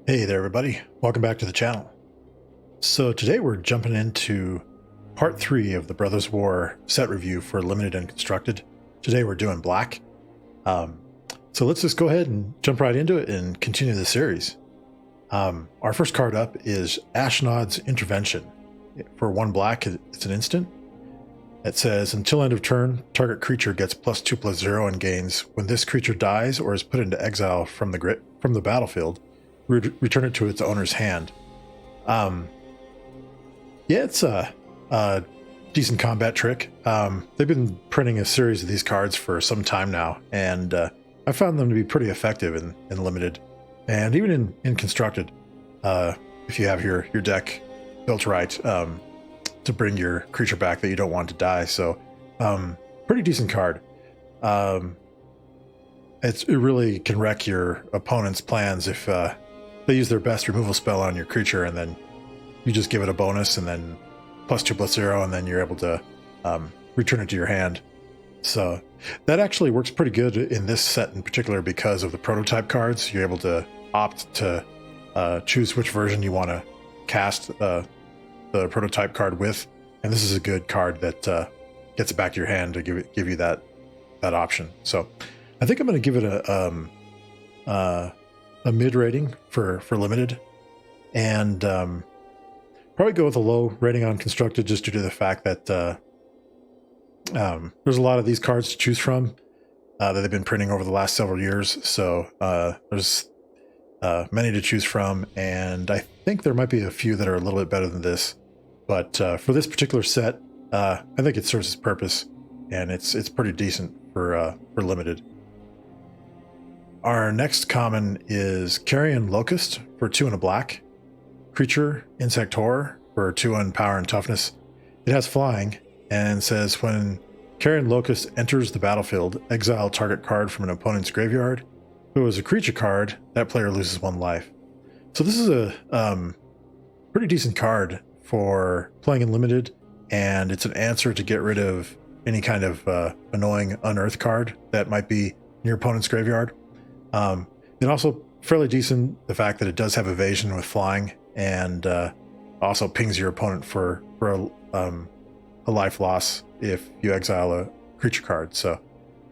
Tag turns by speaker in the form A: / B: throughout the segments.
A: Hey there everybody, welcome back to the channel. So today we're jumping into part 3 of the Brothers War set review for Limited and Constructed. Today we're doing black. So let's just go ahead and jump right into it and continue the series. Our first card up is Ashnod's Intervention. For 1 black, it's an instant. It says, until end of turn, target creature gets +2/+0 and gains. When this creature dies or is put into exile from the battlefield, return it to its owner's hand. Yeah, it's a decent combat trick. They've been printing a series of these cards for some time now, and I found them to be pretty effective in Limited, and even in Constructed, if you have your deck built right, to bring your creature back that you don't want to die. So pretty decent card. It really can wreck your opponent's plans if they use their best removal spell on your creature, and then you just give it a bonus, and then +2/+0, and then you're able to return it to your hand. So that actually works pretty good in this set in particular because of the prototype cards. You're able to opt to choose which version you want to cast the prototype card with, and this is a good card that gets it back to your hand to give you that option. So I think I'm going to give it a mid rating for Limited, and probably go with a low rating on Constructed, just due to the fact that there's a lot of these cards to choose from that they've been printing over the last several years. So there's many to choose from, and I think there might be a few that are a little bit better than this. But for this particular set, I think it serves its purpose, and it's pretty decent for Limited. Our next common is Carrion Locust for 2 and a black. Creature, Insect Horror for 2 and power and toughness. It has flying and says, when Carrion Locust enters the battlefield, exile target card from an opponent's graveyard. If it was a creature card, that player loses 1 life. So this is a pretty decent card for playing in Limited, and it's an answer to get rid of any kind of annoying unearth card that might be in your opponent's graveyard. And also fairly decent, the fact that it does have evasion with flying, and also pings your opponent for a life loss if you exile a creature card. So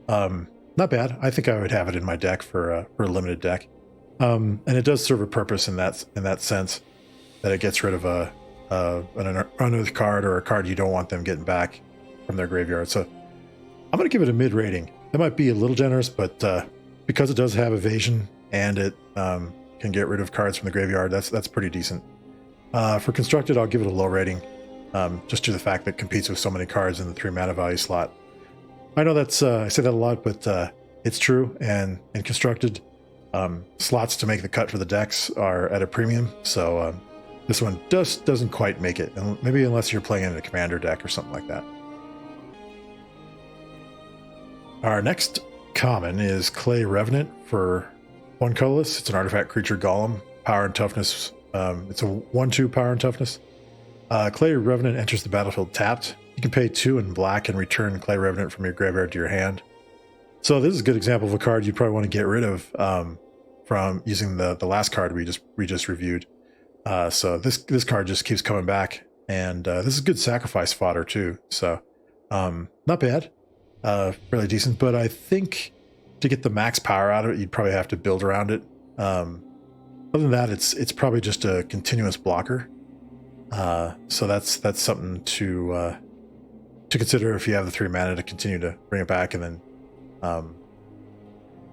A: not bad. I think I would have it in my deck for a Limited deck, and it does serve a purpose in that sense, that it gets rid of an unearthed card or a card you don't want them getting back from their graveyard. So I'm going to give it a mid rating. That might be a little generous, but because it does have evasion and it can get rid of cards from the graveyard, that's pretty decent. For Constructed, I'll give it a low rating, just due to the fact that it competes with so many cards in the 3 mana value slot. I know that's I say that a lot, but it's true. And in Constructed, slots to make the cut for the decks are at a premium. So this one doesn't quite make it, and maybe unless you're playing in a commander deck or something like that. Our next common is Clay Revenant for 1 colorless. It's an artifact creature golem, power and toughness. It's a 1/2 power and toughness. Clay Revenant enters the battlefield tapped. You can pay 2 in black and return Clay Revenant from your graveyard to your hand. So this is a good example of a card you probably want to get rid of from using the last card we just reviewed. So this card just keeps coming back, and this is good sacrifice fodder too. So not bad. Really decent, but I think to get the max power out of it, you'd probably have to build around it. Other than that, it's probably just a continuous blocker. So that's something to consider if you have the 3 mana to continue to bring it back, and then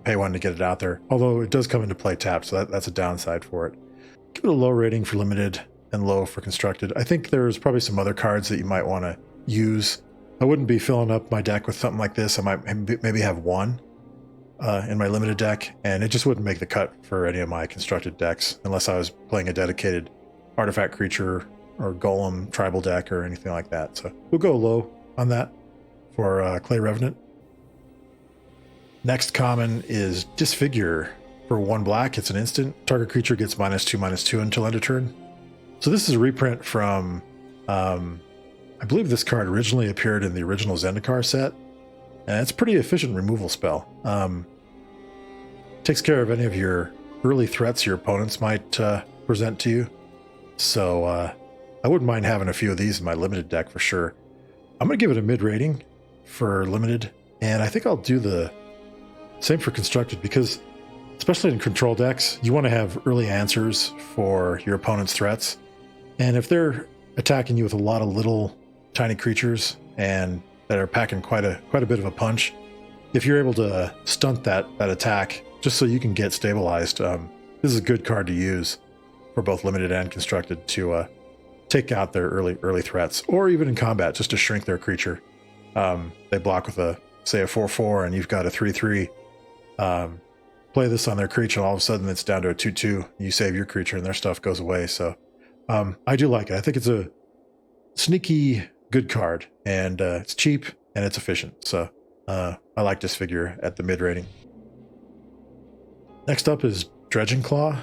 A: pay 1 to get it out there. Although it does come into play tapped, so that's a downside for it. Give it a low rating for Limited and low for Constructed. I think there's probably some other cards that you might want to use. I wouldn't be filling up my deck with something like this. I might maybe have 1 in my Limited deck, and it just wouldn't make the cut for any of my Constructed decks unless I was playing a dedicated artifact creature or golem tribal deck or anything like that. So we'll go low on that for Clay Revenant. Next common is Disfigure. For 1 black, it's an instant. Target creature gets -2/-2 until end of turn. So this is a reprint from, I believe this card originally appeared in the original Zendikar set, and it's a pretty efficient removal spell. takes care of any of your early threats your opponents might present to you. So I wouldn't mind having a few of these in my limited deck for sure. I'm going to give it a mid rating for limited, and I think I'll do the same for constructed, because especially in control decks, you want to have early answers for your opponent's threats. And if they're attacking you with a lot of little tiny creatures and that are packing quite a bit of a punch, if you're able to stunt that attack just so you can get stabilized, this is a good card to use for both limited and constructed to take out their early threats, or even in combat just to shrink their creature. They block with say a 4/4 and you've got a 3/3. Play this on their creature and all of a sudden it's down to a 2/2. You save your creature and their stuff goes away. So I do like it. I think it's a sneaky good card, and it's cheap and it's efficient. So I like this figure at the mid rating. Next up is Dredging Claw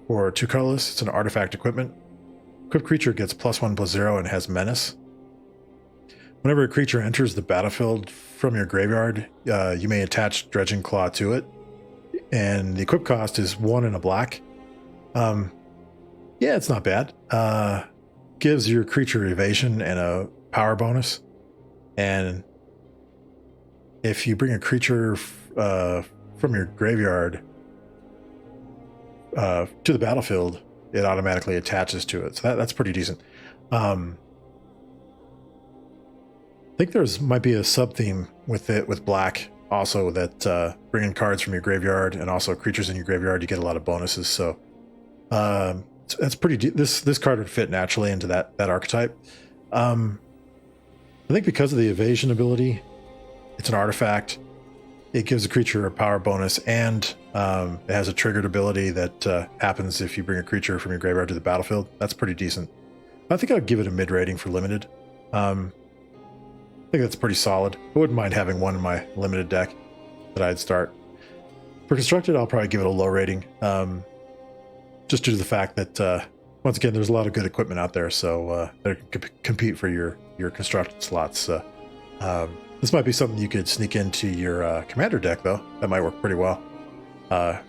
A: for 2 colorless. It's an artifact equipment. Equipped creature gets +1/+0 and has menace. Whenever a creature enters the battlefield from your graveyard, you may attach Dredging Claw to it. And the equip cost is 1 and a black. Yeah, it's not bad. Gives your creature evasion and a power bonus. And if you bring a creature from your graveyard to the battlefield, it automatically attaches to it. So that's pretty decent. I think might be a sub-theme with it, with black also, that bringing cards from your graveyard and also creatures in your graveyard, you get a lot of bonuses. So that's pretty this card would fit naturally into that archetype. I think because of the evasion ability, it's an artifact. It gives a creature a power bonus, and it has a triggered ability that happens if you bring a creature from your graveyard to the battlefield. That's pretty decent. I think I'd give it a mid rating for limited. I think that's pretty solid. I wouldn't mind having one in my limited deck that I'd start. For constructed, I'll probably give it a low rating, just due to the fact that once again, there's a lot of good equipment out there, so that can compete for your constructed slots. This might be something you could sneak into your commander deck, though. That might work pretty well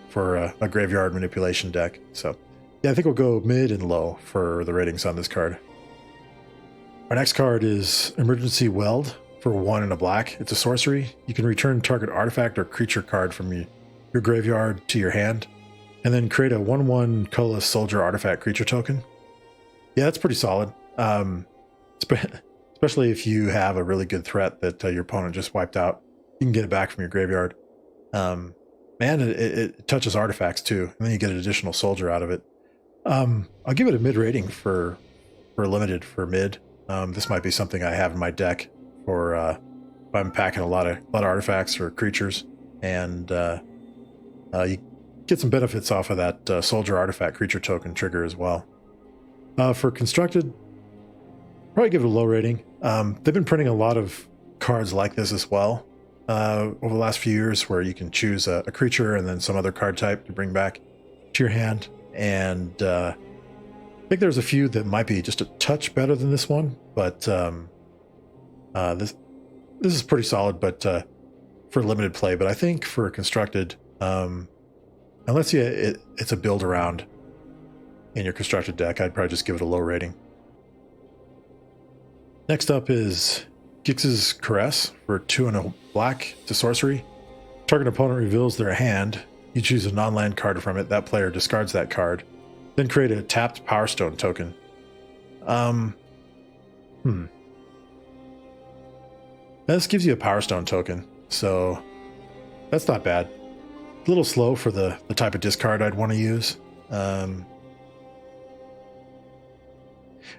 A: for a graveyard manipulation deck. So yeah, I think we'll go mid and low for the ratings on this card. Our next card is Emergency Weld for 1 and a black. It's a sorcery. You can return target artifact or creature card from your graveyard to your hand, and then create a 1/1 colorless soldier artifact creature token. Yeah, that's pretty solid. Especially if you have a really good threat that your opponent just wiped out. You can get it back from your graveyard. And it touches artifacts too, and then you get an additional soldier out of it. I'll give it a mid rating for limited for mid. This might be something I have in my deck for if I'm packing a lot of artifacts or creatures, and you get some benefits off of that soldier artifact creature token trigger as well. For constructed, probably give it a low rating. They've been printing a lot of cards like this as well over the last few years, where you can choose a creature and then some other card type to bring back to your hand. And I think there's a few that might be just a touch better than this one, but this is pretty solid, but for limited play. But I think for constructed, unless it's a build around in your constructed deck, I'd probably just give it a low rating. Next up is Gix's Caress for 2 and a black. It's a sorcery. Target opponent reveals their hand. You choose a non-land card from it. That player discards that card. Then create a tapped Power Stone token. This gives you a Power Stone token, so that's not bad. A little slow for the type of discard I'd want to use. Unless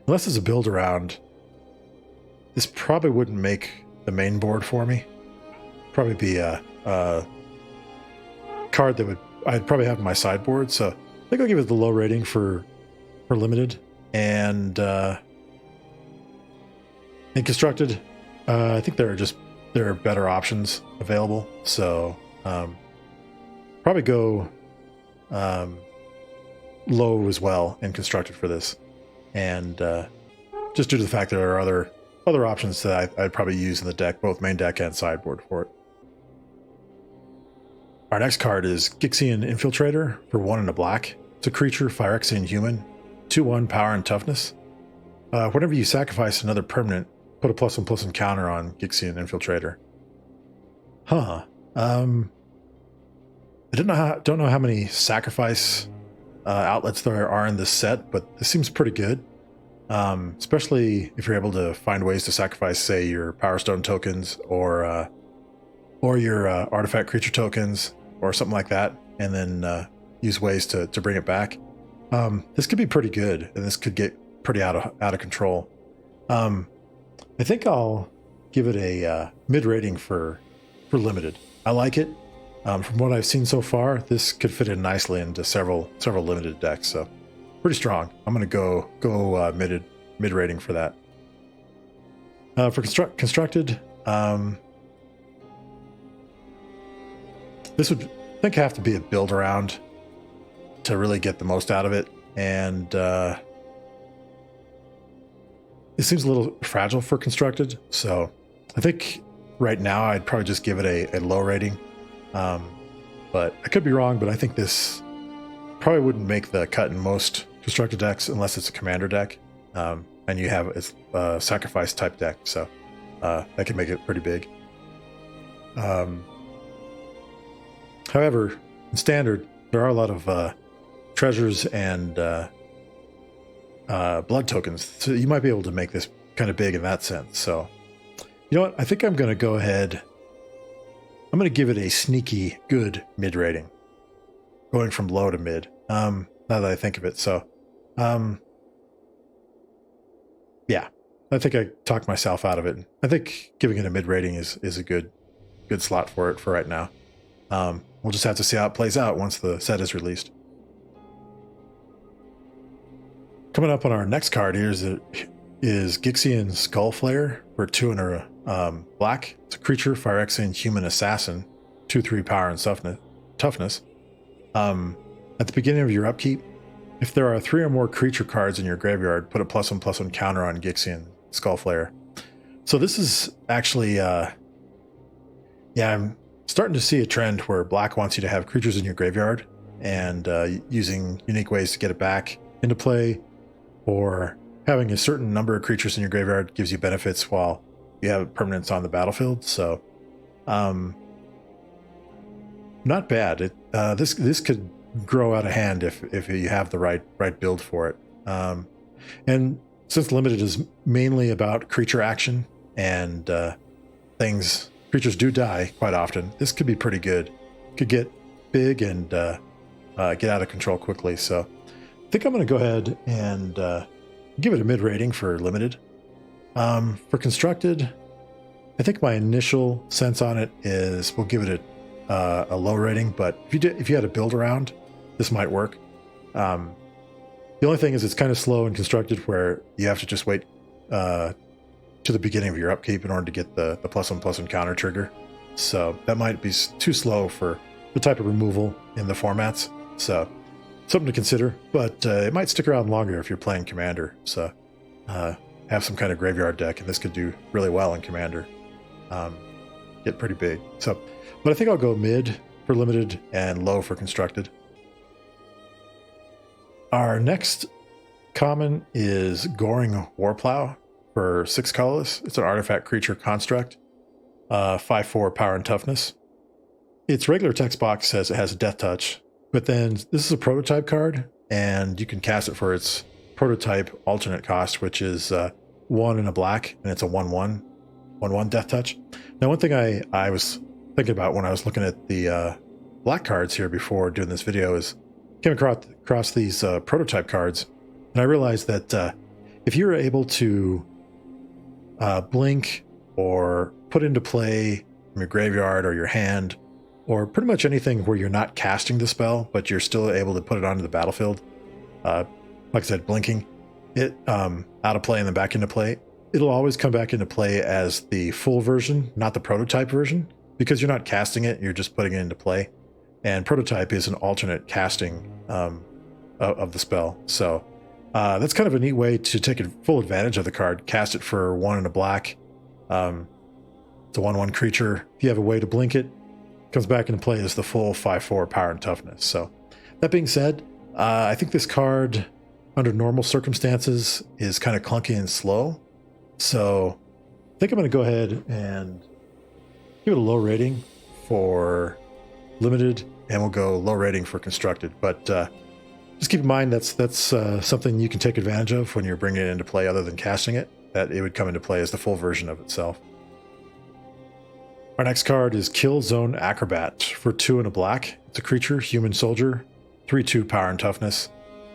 A: it's a build around, this probably wouldn't make the main board for me. Probably be a card that I'd probably have in my sideboard. So I think I'll give it the low rating for limited. And in constructed, I think there are better options available. So probably go low as well in constructed for this. And just due to the fact there are other options that I'd probably use in the deck, both main deck and sideboard for it. Our next card is Gixian Infiltrator for 1 and a black. It's a creature, Phyrexian human, 2/1 power and toughness. Whenever you sacrifice another permanent, put a +1/+1 counter on Gixian Infiltrator. Huh. I don't know how many sacrifice outlets there are in this set, but this seems pretty good. Especially if you're able to find ways to sacrifice, say, your Power Stone tokens or your artifact creature tokens or something like that, and then use ways to bring it back. This could be pretty good, and this could get pretty out of control. I think I'll give it a mid rating for limited. I like it. From what I've seen so far, this could fit in nicely into several limited decks. So pretty strong. I'm going to go mid rating for that. For constructed, this would, I think, have to be a build around to really get the most out of it, and it seems a little fragile for constructed. So I think right now I'd probably just give it a low rating. But I could be wrong, but I think this probably wouldn't make the cut in most constructed decks unless it's a commander deck, and you have a sacrifice type deck, so that could make it pretty big. However, in standard, there are a lot of treasures and blood tokens, so you might be able to make this kind of big in that sense. So, you know what? I think I'm going to go ahead. I'm going to give it a sneaky good mid rating, going from low to mid. Now that I think of it, so yeah, I think I talked myself out of it. I think giving it a mid rating is a good slot for it for right now. We'll just have to see how it plays out once the set is released. Coming up on our next card here is Gixian Skullflayer for 2 and a black. It's a creature, Phyrexian human assassin, 2/3 power and toughness. At the beginning of your upkeep, if there are 3 or more creature cards in your graveyard, put a +1/+1 counter on Gixian Skullflayer. So this is actually, yeah, I'm starting to see a trend where black wants you to have creatures in your graveyard, and using unique ways to get it back into play, or having a certain number of creatures in your graveyard gives you benefits while you have permanents on the battlefield. So not bad. This could grow out of hand if you have the right build for it. And since limited is mainly about creature action and creatures do die quite often, this could be pretty good. Could get big and get out of control quickly. So I think I'm going to go ahead and give it a mid rating for limited. For constructed, I think my initial sense on it is we'll give it a low rating, but if you had a build around, this might work. The only thing is it's kind of slow and constructed, where you have to just wait to the beginning of your upkeep in order to get the +1/+1 counter trigger. So that might be too slow for the type of removal in the formats. So something to consider, but it might stick around longer if you're playing Commander. So have some kind of graveyard deck, and this could do really well in Commander. Get pretty big. So, but I think I'll go mid for limited and low for constructed. Our next common is Goring Warplow for 6 colorless. It's an artifact creature construct, 5/4 power and toughness. Its regular text box says it has a death touch, but then this is a prototype card, and you can cast it for its prototype alternate cost, which is 1 and a black, and it's a 1/1 death touch. Now, one thing I was thinking about when I was looking at the black cards here before doing this video is came across these prototype cards, and I realized that if you're able to blink or put into play from your graveyard or your hand, or pretty much anything where you're not casting the spell, but you're still able to put it onto the battlefield, like I said, blinking it out of play and then back into play, it'll always come back into play as the full version, not the prototype version, because you're not casting it, you're just putting it into play. And prototype is an alternate casting of the spell. So that's kind of a neat way to take full advantage of the card. Cast it for 1 and a black. It's a 1/1 creature. If you have a way to blink it, comes back into play as the full 5/4 power and toughness. So that being said, I think this card under normal circumstances is kind of clunky and slow. So I think I'm going to go ahead and give it a low rating for limited, and we'll go low rating for constructed. But just keep in mind that's something you can take advantage of when you're bringing it into play other than casting it, that it would come into play as the full version of itself. Our next card is Kill Zone Acrobat for 2 and a black. It's a creature, human soldier, 3/2 power and toughness.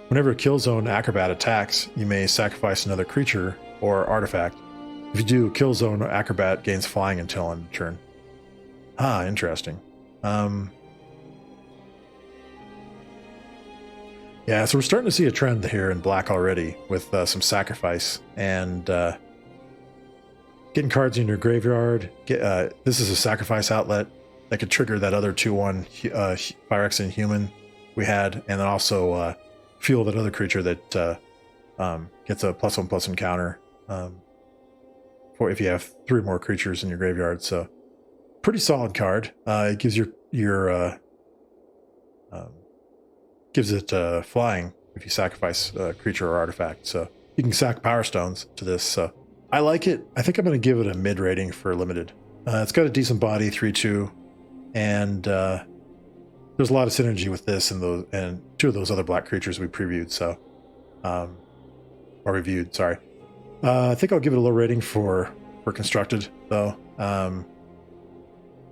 A: Whenever a Kill Zone Acrobat attacks, you may sacrifice another creature or artifact. If you do, Kill Zone Acrobat gains flying until end of turn. Ah, interesting. Yeah, so we're starting to see a trend here in black already with some sacrifice and getting cards in your graveyard. This is a sacrifice outlet that could trigger that other 2/1 Phyrexian human we had, and then also fuel that other creature that gets a +1/+1 counter for if you have 3 more creatures in your graveyard. So pretty solid card. It gives gives it flying if you sacrifice a creature or artifact. So you can sack Power Stones to this. So I like it. I think I'm going to give it a mid rating for limited. It's got a decent body, 3/2, and there's a lot of synergy with this and 2 of those other black creatures we previewed. So, or reviewed. Sorry. I think I'll give it a low rating for constructed though,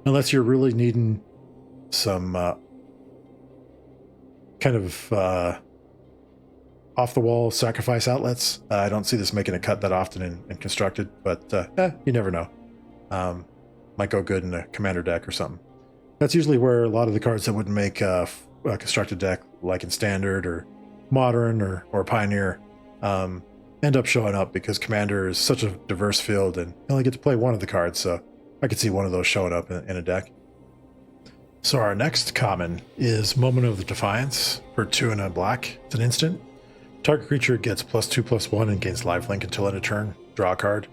A: unless you're really needing some kind of off the wall sacrifice outlets. I don't see this making a cut that often in constructed, but you never know. Might go good in a commander deck or something. That's usually where a lot of the cards that wouldn't make a constructed deck, like in standard or modern or pioneer, end up showing up, because commander is such a diverse field and you only get to play one of the cards. So I could see one of those showing up in a deck. So our next common is Moment of the Defiance for 2 and a black. It's an instant. Target creature gets +2/+1 and gains lifelink until end of turn. Draw a card.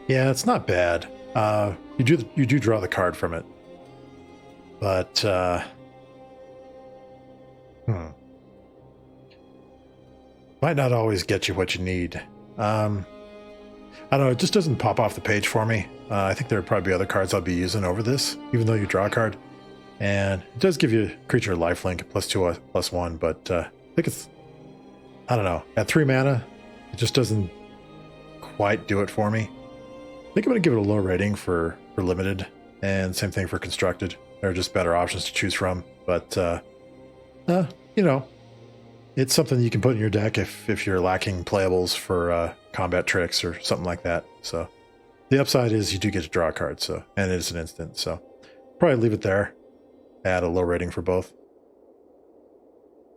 A: Yeah, it's not bad. You do draw the card from it, but might not always get you what you need. I don't know. It just doesn't pop off the page for me. I think there would probably be other cards I'll be using over this, even though you draw a card. And it does give you creature lifelink +2/+1, but I think it's, I don't know. At 3 mana, it just doesn't quite do it for me. I think I'm going to give it a low rating for limited, and same thing for constructed. There are just better options to choose from, but you know, it's something you can put in your deck if you're lacking playables for combat tricks or something like that. So the upside is you do get to draw a card, so, and it is an instant, so probably leave it there. Add a low rating for both.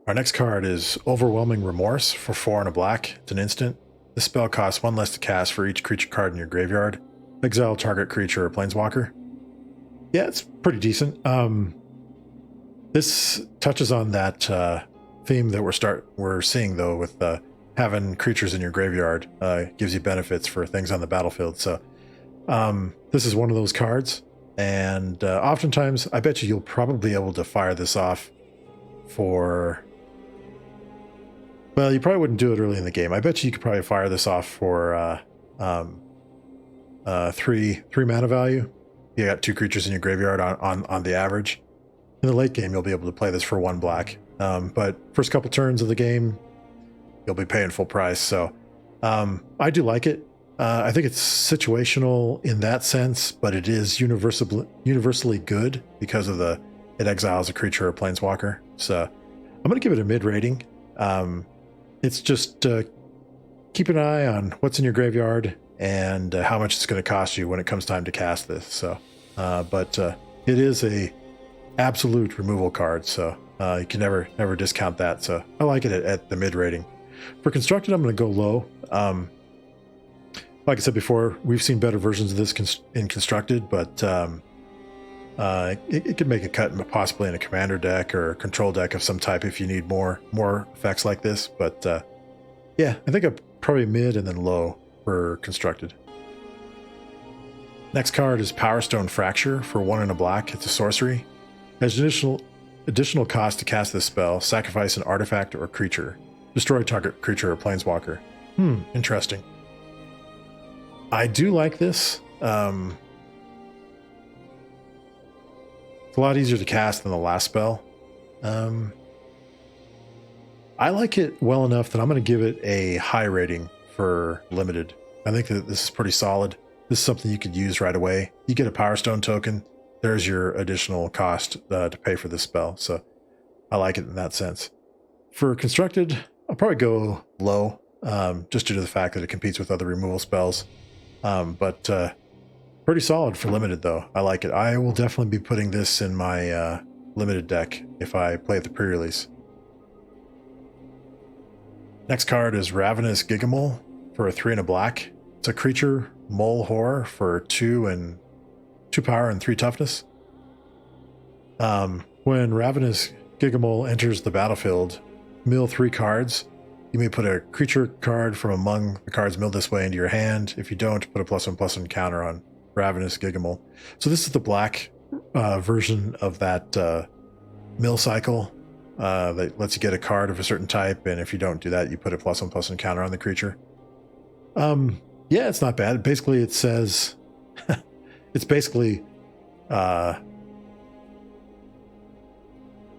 A: Our next card is Overwhelming Remorse for 4 and a black. It's an instant. This spell costs 1 less to cast for each creature card in your graveyard. Exile target creature or planeswalker. Yeah, it's pretty decent. This touches on that theme that we're seeing though, with having creatures in your graveyard. Gives you benefits for things on the battlefield. So this is one of those cards, and oftentimes I bet you'll probably be able to fire this off for, well, you probably wouldn't do it early in the game. I bet you could probably fire this off for 3 mana value. You got 2 creatures in your graveyard on the average. In the late game, you'll be able to play this for 1 black. But first couple turns of the game, you'll be paying full price. So I do like it. I think it's situational in that sense, but it is universally good because of it exiles a creature or planeswalker. So I'm going to give it a mid rating. It's just keep an eye on what's in your graveyard and how much it's going to cost you when it comes time to cast this. So, but it is a absolute removal card, so you can never discount that. So I like it at the mid rating. For constructed, I'm going to go low. Like I said before, we've seen better versions of this in constructed, but it could make a cut possibly in a commander deck or a control deck of some type if you need more effects like this. But yeah, I think I'm probably mid and then low for constructed. Next card is Power Stone Fracture for 1 and a black. It's a sorcery. Has additional cost to cast this spell. Sacrifice an artifact or creature. Destroy target creature or planeswalker. Interesting. I do like this. It's a lot easier to cast than the last spell. I like it well enough that I'm going to give it a high rating for limited. I think that this is pretty solid. This is something you could use right away. You get a Power Stone token. There's your additional cost to pay for this spell. So I like it in that sense. For constructed, I'll probably go low, just due to the fact that it competes with other removal spells. But pretty solid for limited, though. I like it. I will definitely be putting this in my limited deck if I play at the pre-release. Next card is Ravenous Gigamole for a 3 and a black. It's a creature, mole horror for 2 power and 3 toughness. When Ravenous Gigamole enters the battlefield, mill 3 cards. You may put a creature card from among the cards milled this way into your hand. If you don't, put a +1/+1 counter on Ravenous Gigamole. So this is the black version of that mill cycle that lets you get a card of a certain type, and if you don't do that, you put a +1/+1 counter on the creature. Yeah, it's not bad. Basically, it says it's basically draw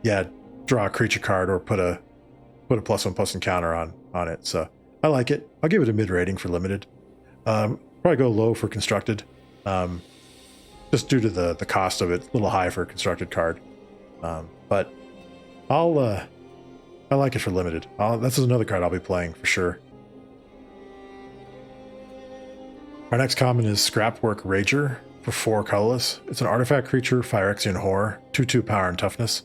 A: a creature card or put a +1/+1 counter on it. So I like it. I'll give it a mid rating for limited. Probably go low for constructed, just due to the cost of it. A little high for a constructed card, but I like it for limited. This is another card I'll be playing for sure. Our next common is Scrapwork Rager for 4 colorless. It's an artifact creature, Phyrexian Horror, 2/2 power and toughness.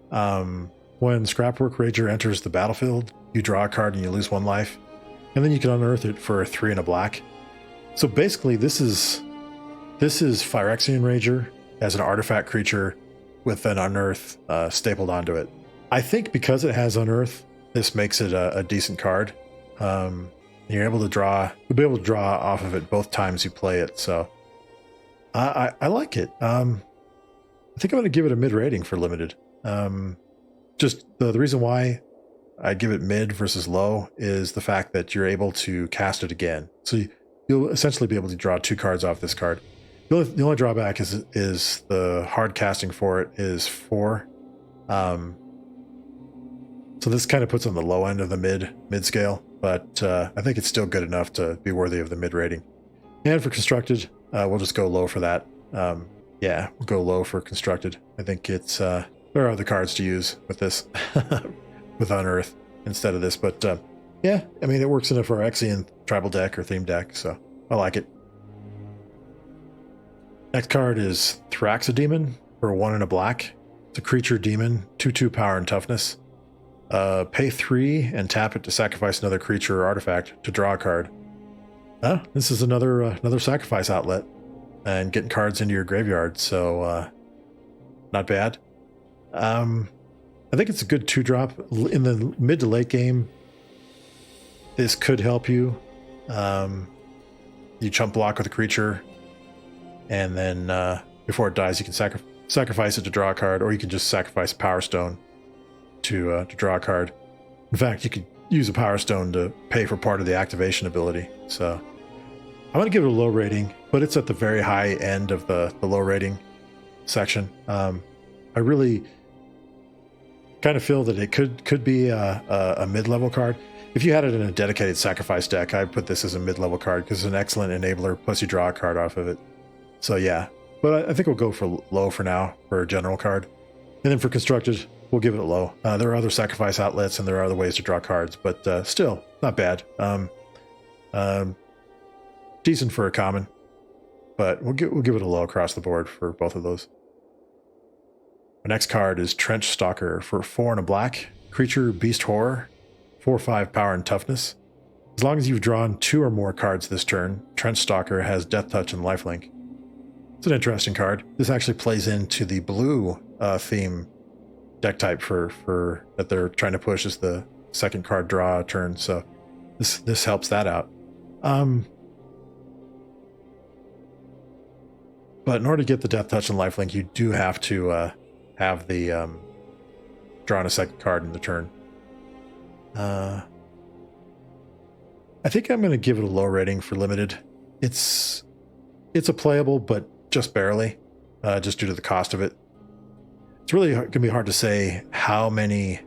A: When Scrapwork Rager enters the battlefield, you draw a card and you lose 1 life, and then you can unearth it for a 3 and a black. So basically, this is Phyrexian Rager as an artifact creature with an unearth stapled onto it. I think because it has unearth, this makes it a decent card. You'll be able to draw off of it both times you play it. So I like it. I think I'm going to give it a mid rating for limited. Just the reason why I give it mid versus low is the fact that you're able to cast it again. So you'll essentially be able to draw 2 cards off this card. The only drawback is the hard casting for it is 4. So this kind of puts on the low end of the mid scale, but I think it's still good enough to be worthy of the mid rating. And for constructed, we'll just go low for that. Yeah, we'll go low for constructed. I think it's there are other cards to use with this, with unearth instead of this, but yeah, I mean it works in a Phyrexian tribal deck or theme deck, so I like it. Next card is Thraxodemon for 1 and a black. It's a creature demon, 2/2 power and toughness. Pay 3 and tap it to sacrifice another creature or artifact to draw a card. This is another sacrifice outlet and getting cards into your graveyard, so not bad. I think it's a good 2-drop in the mid to late game. This could help you. You chump block with a creature, and then before it dies, you can sacrifice it to draw a card, or you can just sacrifice Power Stone to draw a card. In fact, you could use a Power Stone to pay for part of the activation ability. So I'm going to give it a low rating, but it's at the very high end of the low rating section. I really kind of feel that it could be a mid-level card. If you had it in a dedicated sacrifice deck, I'd put this as a mid-level card because it's an excellent enabler, plus you draw a card off of it. So yeah, but I think we'll go for low for now for a general card. And then for constructed, we'll give it a low. There are other sacrifice outlets and there are other ways to draw cards, but still not bad. Decent for a common, but we'll give it a low across the board for both of those. Our next card is Trench Stalker for 4 and a black. Creature, beast horror, 4/5 power and toughness. As long as you've drawn 2 or more cards this turn, Trench Stalker has Death Touch and Lifelink. It's an interesting card. This actually plays into the blue theme deck type for that they're trying to push as the second card draw turn. So this helps that out. But in order to get the Death Touch and Lifelink, you do have to have the drawing a second card in the turn. I think I'm going to give it a low rating for limited. It's a playable, but just barely, just due to the cost of it. It's really going to be hard to say how many,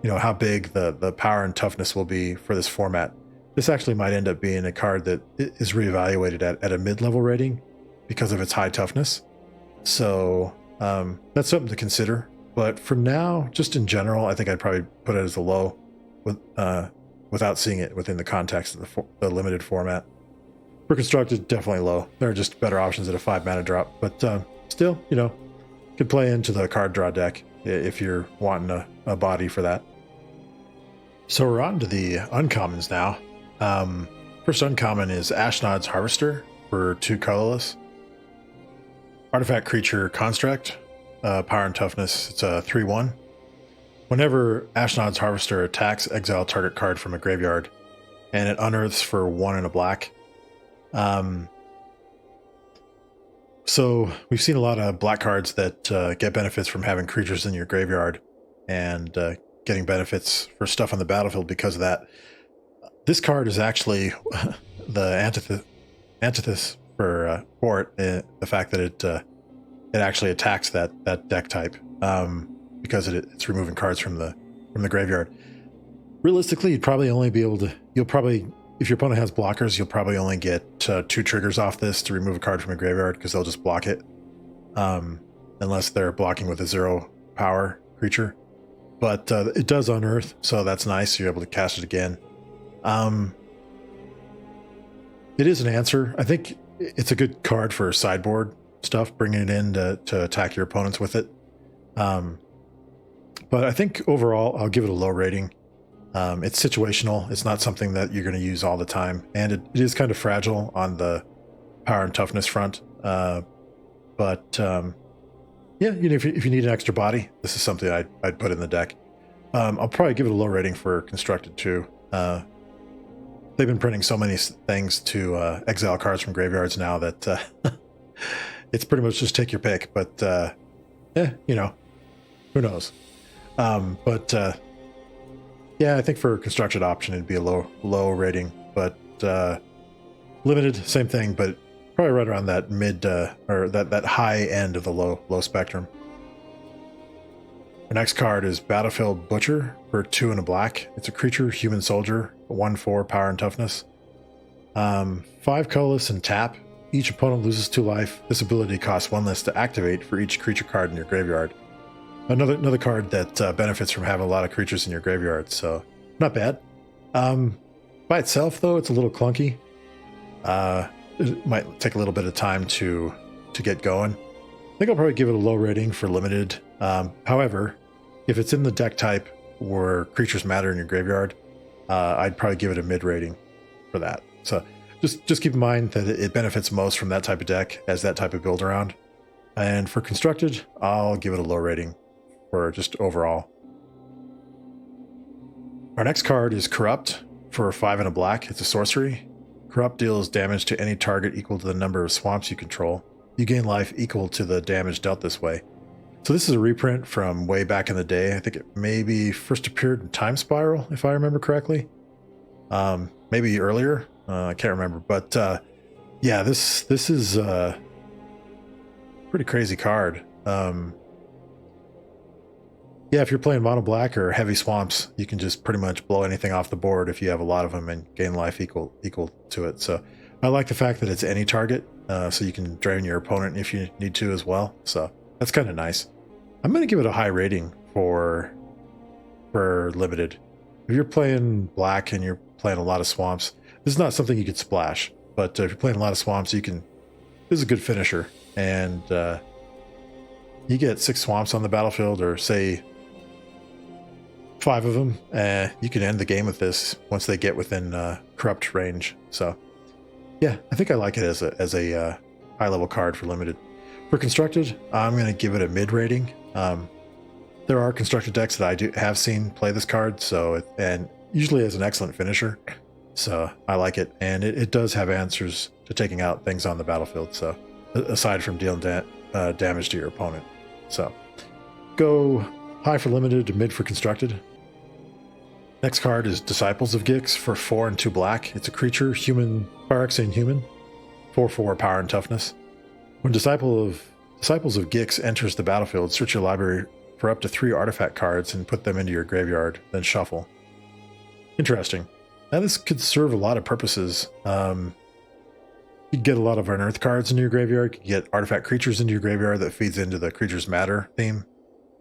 A: how big the power and toughness will be for this format. This actually might end up being a card that is reevaluated at a mid-level rating because of its high toughness. So that's something to consider. But for now, just in general, I think I'd probably put it as a low without seeing it within the context of the limited format. For constructed, definitely low. There are just better options at a 5 mana drop. But still, could play into the card draw deck if you're wanting a body for that. So we're on to the uncommons now. First uncommon is Ashnod's Harvester for 2 colorless. Artifact creature construct, power and toughness, it's a 3/1. Whenever Ashnod's Harvester attacks, exile target card from a graveyard, and it unearths for 1 and a black. So we've seen a lot of black cards that get benefits from having creatures in your graveyard and getting benefits for stuff on the battlefield because of that. This card is actually the antithesis for it, the fact that it actually attacks that deck type because it's removing cards from the graveyard. Realistically, you'd probably only be able to. If your opponent has blockers, you'll probably only get 2 triggers off this to remove a card from a graveyard because they'll just block it, unless they're blocking with a 0 power creature. But it does unearth, so that's nice. You're able to cast it again. It is an answer. I think it's a good card for sideboard stuff, bringing it in to attack your opponents with it. But I think overall, I'll give it a low rating. It's situational. It's not something that you're going to use all the time. And it is kind of fragile on the power and toughness front. But if you need an extra body, this is something I'd put in the deck. I'll probably give it a low rating for constructed too. They've been printing so many things to exile cards from graveyards now that it's pretty much just take your pick. But who knows? Yeah, I think for a constructed option, it'd be a low rating, but limited, same thing, but probably right around that mid or that high end of the low spectrum. Our next card is Battlefield Butcher for 2 and a black. It's a creature, human soldier, 1/4 power and toughness. 5 colorless and tap. Each opponent loses 2 life. This ability costs 1 less to activate for each creature card in your graveyard. Another card that benefits from having a lot of creatures in your graveyard, so not bad. By itself, though, it's a little clunky. It might take a little bit of time to get going. I think I'll probably give it a low rating for limited. However, if it's in the deck type where creatures matter in your graveyard, I'd probably give it a mid rating for that. So just keep in mind that it benefits most from that type of deck as that type of build around. And for constructed, I'll give it a low rating for just overall. Our next card is Corrupt for 5 and a black. It's a sorcery. Corrupt deals damage to any target equal to the number of swamps you control. You gain life equal to the damage dealt this way. So this is a reprint from way back in the day. I think it maybe first appeared in Time Spiral, if I remember correctly. Maybe earlier. I can't remember. But yeah, this is a pretty crazy card. Yeah, if you're playing mono black or heavy swamps, you can just pretty much blow anything off the board if you have a lot of them and gain life equal to it. So I like the fact that it's any target, so you can drain your opponent if you need to as well. So that's kind of nice. I'm going to give it a high rating for limited. If you're playing black and you're playing a lot of swamps, this is not something you could splash. But if you're playing a lot of swamps, this is a good finisher. And you get 6 swamps on the battlefield, or say 5 of them, you can end the game with this once they get within corrupt range. So yeah, I think I like it as a high level card for limited. For constructed, I'm going to give it a mid rating. There are constructed decks that I have seen play this card, and usually as an excellent finisher. So I like it, and it does have answers to taking out things on the battlefield. So aside from dealing damage to your opponent. So go high for limited, mid for constructed. Next card is Disciples of Gix for 4 and 2 black. It's a creature, human, Pyrexian human, 4/4 power and toughness. When Disciples of Gix enters the battlefield, search your library for up to 3 artifact cards and put them into your graveyard, then shuffle. Interesting. Now this could serve a lot of purposes. You get a lot of unearthed cards into your graveyard. You can get artifact creatures into your graveyard that feeds into the creatures matter theme.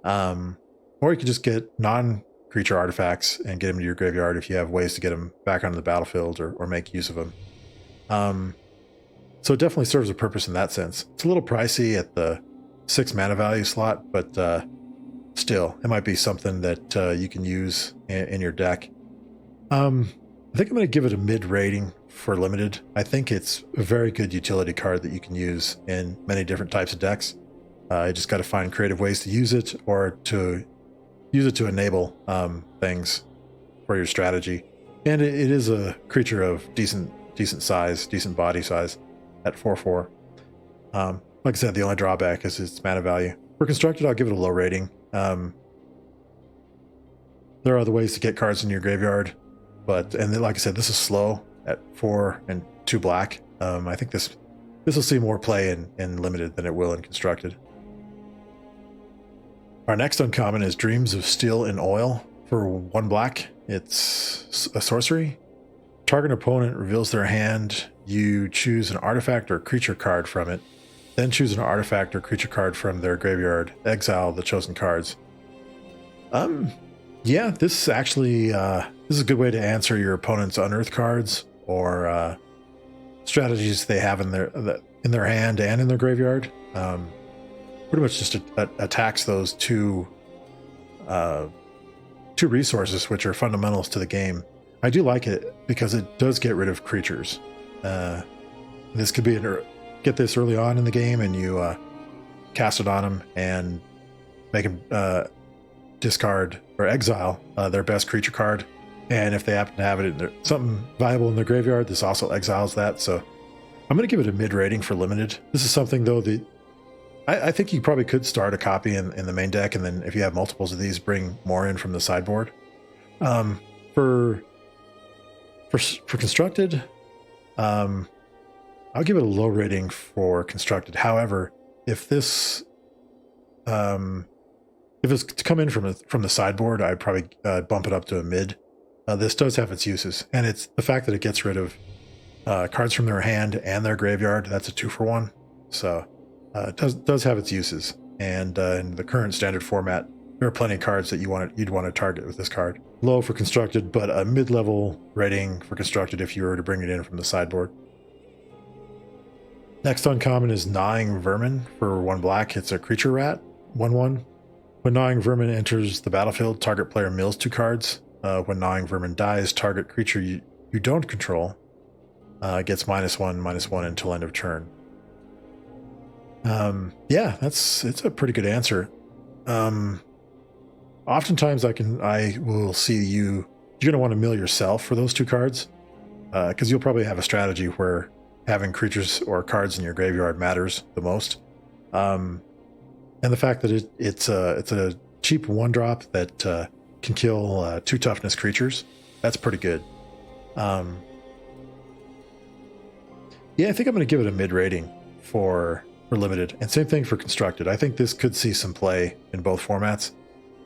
A: Or you could just get non-creature artifacts and get them to your graveyard if you have ways to get them back onto the battlefield or make use of them. So it definitely serves a purpose in that sense. It's a little pricey at the 6 mana value slot, but still, it might be something that you can use in your deck. I think I'm going to give it a mid rating for limited. I think it's a very good utility card that you can use in many different types of decks. You just got to find creative ways to use it or to use it to enable things for your strategy. And it is a creature of decent size, decent body size at 4/4. Like I said, the only drawback is its mana value. For constructed, I'll give it a low rating. There are other ways to get cards in your graveyard, but like I said, this is slow at 4 and 2 black. I think this will see more play in limited than it will in constructed. Our next uncommon is Dreams of Steel and Oil for 1 black. It's a sorcery. Target opponent reveals their hand. You choose an artifact or creature card from it. Then choose an artifact or creature card from their graveyard. Exile the chosen cards. Yeah, this actually this is a good way to answer your opponent's unearthed cards or strategies they have in their hand and in their graveyard. Pretty much just attacks those two resources, which are fundamentals to the game. I do like it because it does get rid of creatures. This could be get this early on in the game, and you cast it on them and make them discard or exile their best creature card. And if they happen to have it something viable in their graveyard, this also exiles that. So I'm going to give it a mid rating for limited. This is something though that I think you probably could start a copy in the main deck, and then if you have multiples of these, bring more in from the sideboard. For constructed, I'll give it a low rating for constructed. However, if it's to come in from the sideboard, I'd probably bump it up to a mid. This does have its uses, and it's the fact that it gets rid of cards from their hand and their graveyard. That's a 2-for-1. So it does have its uses, and in the current standard format, there are plenty of cards that you'd want to target with this card. Low for constructed, but a mid-level rating for constructed if you were to bring it in from the sideboard. Next uncommon is Gnawing Vermin for 1 black. It's a creature rat, 1/1. When Gnawing Vermin enters the battlefield, target player mills 2 cards. When Gnawing Vermin dies, target creature you don't control gets -1/-1 until end of turn. Yeah, it's a pretty good answer. Oftentimes I will see you're going to want to mill yourself for those 2 cards, because you'll probably have a strategy where having creatures or cards in your graveyard matters the most. And the fact that it's a cheap 1-drop that can kill 2 toughness creatures, that's pretty good. Yeah, I think I'm going to give it a mid rating for limited, and same thing for constructed. I think this could see some play in both formats.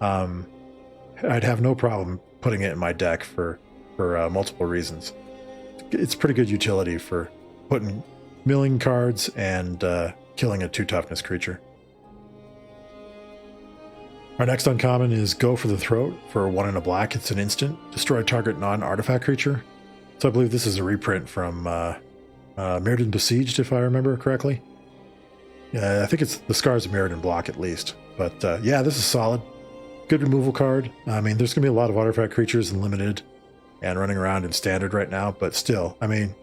A: I'd have no problem putting it in my deck for multiple reasons. It's pretty good utility for putting milling cards and killing a 2 toughness creature. Our next uncommon is Go for the Throat for 1 and a black. It's an instant. Destroy target non-artifact creature. So I believe this is a reprint from Mirrodin Besieged, if I remember correctly. I think it's the Scars of Mirrodin block at least. But yeah, this is solid. Good removal card. I mean, there's going to be a lot of artifact creatures in limited and running around in standard right now, but still, I mean,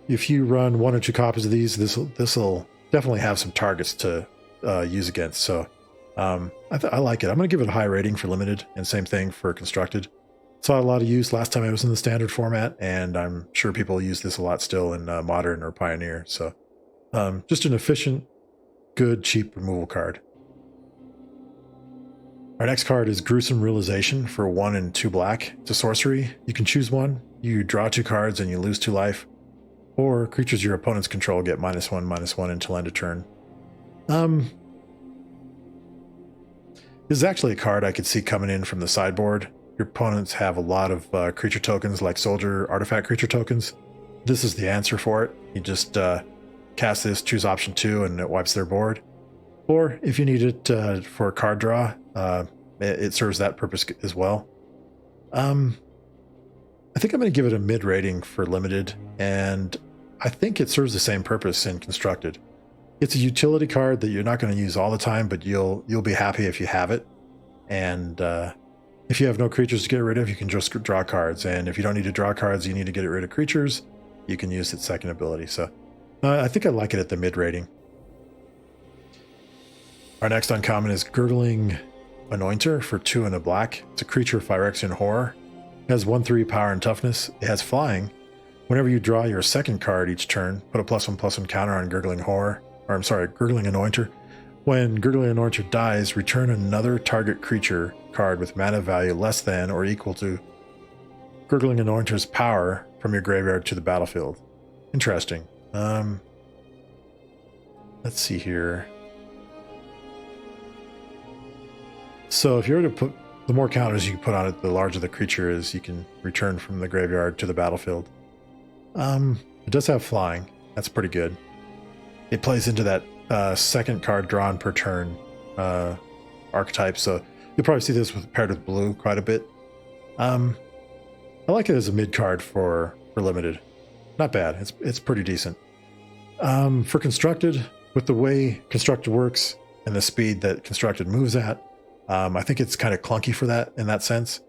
A: if you run 1 or 2 copies of these, this will definitely have some targets to use against. So I like it. I'm going to give it a high rating for limited, and same thing for constructed. Saw a lot of use last time I was in the standard format, and I'm sure people use this a lot still in modern or pioneer. So Just an efficient, good, cheap removal card. Our next card is Gruesome Realization for 1 and 2 black. It's a sorcery. You can choose one. You draw 2 cards and you lose 2 life. Or creatures your opponents control get -1/-1 until end of turn. This is actually a card I could see coming in from the sideboard. Your opponents have a lot of creature tokens like soldier artifact creature tokens. This is the answer for it. You just cast this, choose option 2, and it wipes their board. Or if you need it for a card draw, it serves that purpose as well. I think I'm going to give it a mid rating for limited, and I think it serves the same purpose in constructed. It's a utility card that you're not going to use all the time, but you'll be happy if you have it. And if you have no creatures to get rid of, you can just draw cards. And if you don't need to draw cards, you need to get rid of creatures, you can use its second ability. So I think I like it at the mid rating. Our next uncommon is Gurgling Anointer for 2 and a black. It's a creature of Phyrexian Horror. It has 1/3 power and toughness. It has flying. Whenever you draw your second card each turn, put a +1/+1 counter on Gurgling Anointer. When Gurgling Anointer dies, return another target creature card with mana value less than or equal to Gurgling Anointer's power from your graveyard to the battlefield. Interesting. Let's see here. So if you were to put, the more counters you put on it, the larger the creature is you can return from the graveyard to the battlefield. It does have flying. That's pretty good. It plays into that second card drawn per turn archetype, so you'll probably see this paired with blue quite a bit. I like it as a mid card for limited. Not bad. It's pretty decent. For constructed, with the way constructed works and the speed that constructed moves at, I think it's kind of clunky for that in that sense.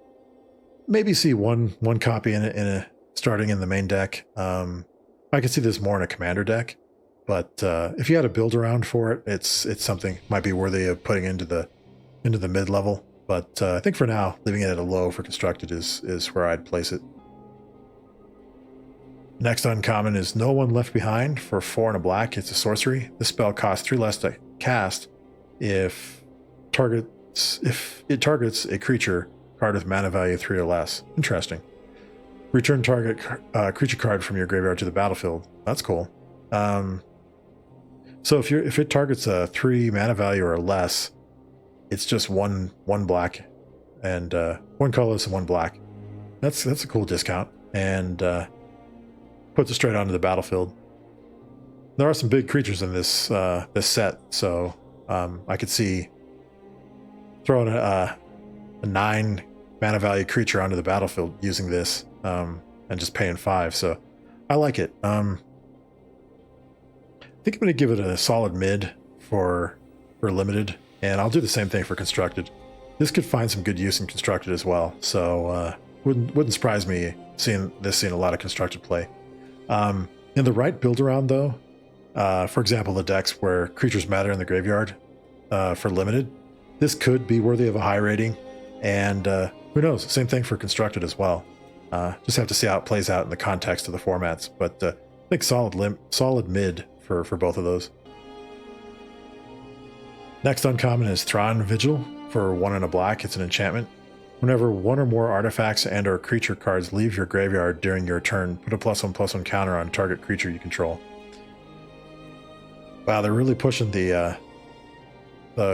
A: Maybe see one copy in a starting in the main deck. I could see this more in a commander deck, but if you had a build around for it, it's something might be worthy of putting into the mid level. But I think for now, leaving it at a low for constructed is where I'd place it. Next uncommon is No One Left Behind for 4 and a black. It's a sorcery. This spell costs 3 less to cast if it targets a creature card with mana value 3 or less. Interesting. Return target creature card from your graveyard to the battlefield. That's cool. So if it targets a 3 mana value or less, it's just one black and 1 colorless and 1 black. That's a cool discount, and puts it straight onto the battlefield. There are some big creatures in this set, so I could see throwing a 9 mana value creature onto the battlefield using this and just paying 5. So I like it. I think I'm going to give it a solid mid for limited, and I'll do the same thing for constructed. This could find some good use in constructed as well, so wouldn't surprise me seeing a lot of constructed play. In the right build around though, for example, the decks where creatures matter in the graveyard for limited, this could be worthy of a high rating, and who knows, same thing for constructed as well. Just have to see how it plays out in the context of the formats, but I think solid mid for both of those. Next uncommon is Thrawn Vigil for 1 and a black. It's an enchantment. Whenever 1 or more artifacts and or creature cards leave your graveyard during your turn, put a +1/+1 counter on target creature you control. Wow, they're really pushing the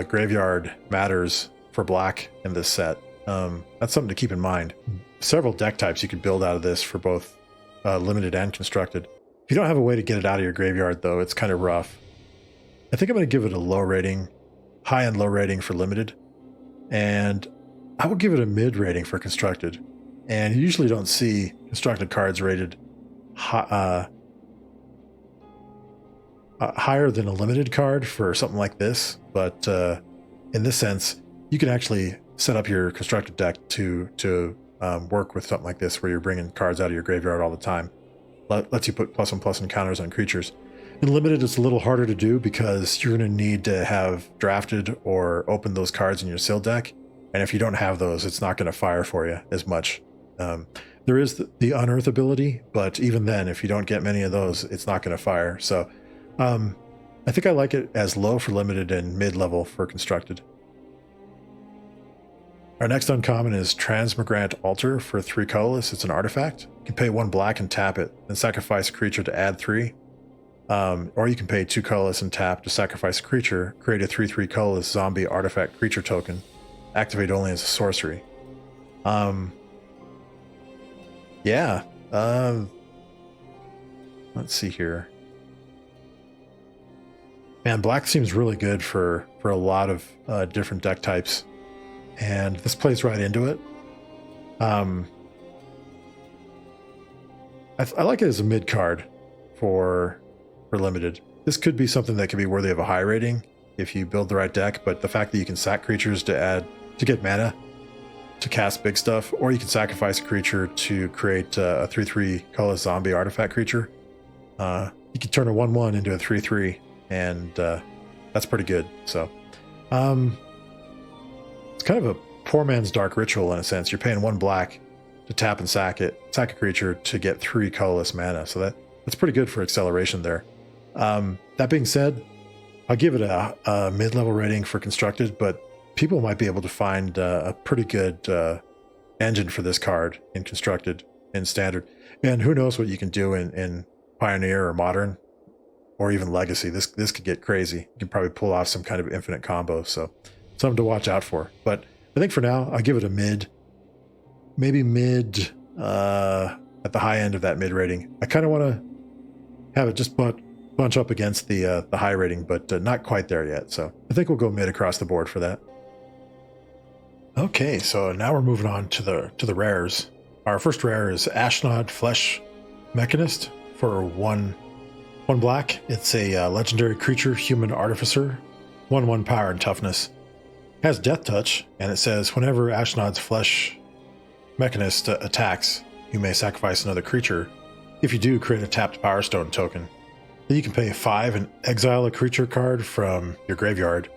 A: graveyard matters for black in this set. That's something to keep in mind. Several deck types you could build out of this for both limited and constructed. If you don't have a way to get it out of your graveyard though, it's kind of rough. I think I'm going to give it a low rating, high and low rating for limited, and I will give it a mid rating for constructed. And you usually don't see constructed cards rated higher than a limited card for something like this, but in this sense, you can actually set up your constructed deck to work with something like this, where you're bringing cards out of your graveyard all the time. Lets you put +1/+1 counters on creatures. In limited, it's a little harder to do because you're going to need to have drafted or opened those cards in your seal deck, and if you don't have those, it's not going to fire for you as much. There is the unearth ability, but even then, if you don't get many of those, it's not going to fire. So I think I like it as low for limited and mid-level for constructed. Our next uncommon is Transmigrant Altar for 3 colorless. It's an artifact. You can pay 1 black and tap it, then sacrifice a creature to add 3. Or you can pay 2 colorless and tap to sacrifice a creature, create a 3/3 colorless zombie artifact creature token, activate only as a sorcery. Yeah. Let's see here. Man, black seems really good for a lot of different deck types, and this plays right into it. I like it as a mid card for limited. This could be something that could be worthy of a high rating if you build the right deck, but the fact that you can sack creatures to get mana to cast big stuff, or you can sacrifice a creature to create a 3/3 colorless zombie artifact creature. You can turn a 1/1 into a 3/3, and that's pretty good. So it's kind of a poor man's dark ritual in a sense. You're paying 1 black to tap and sack a creature to get 3 colorless mana. So that's pretty good for acceleration there. That being said, I'll give it a mid-level rating for constructed, but people might be able to find a pretty good engine for this card in constructed in standard. And who knows what you can do in Pioneer or Modern or even Legacy. This could get crazy. You can probably pull off some kind of infinite combo. So something to watch out for. But I think for now, I'll give it a mid, maybe mid at the high end of that mid rating. I kind of want to have it just bunch up against the high rating, but not quite there yet. So I think we'll go mid across the board for that. Okay, so now we're moving on to the rares. Our first rare is Ashnod Flesh Mechanist for 1 black. It's a legendary creature, human artificer, 1/1 power and toughness. Has Death Touch, and it says whenever Ashnod's Flesh Mechanist attacks, you may sacrifice another creature. If you do, create a tapped Power Stone token. Then you can pay 5 and exile a creature card from your graveyard.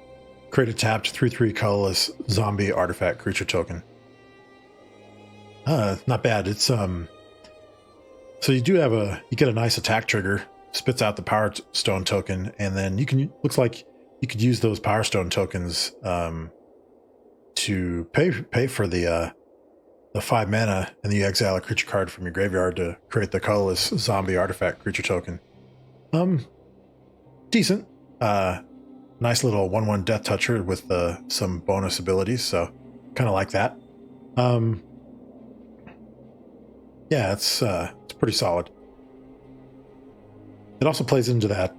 A: Create a tapped 3/3 colorless zombie artifact creature token. Not bad. It's so you get a nice attack trigger, spits out the Power Stone token, and then looks like you could use those Power Stone tokens to pay for the 5 mana, and then you exile a creature card from your graveyard to create the colorless zombie artifact creature token. Decent. Nice little 1/1 Death Toucher with some bonus abilities, so kind of like that. Yeah, it's pretty solid. It also plays into that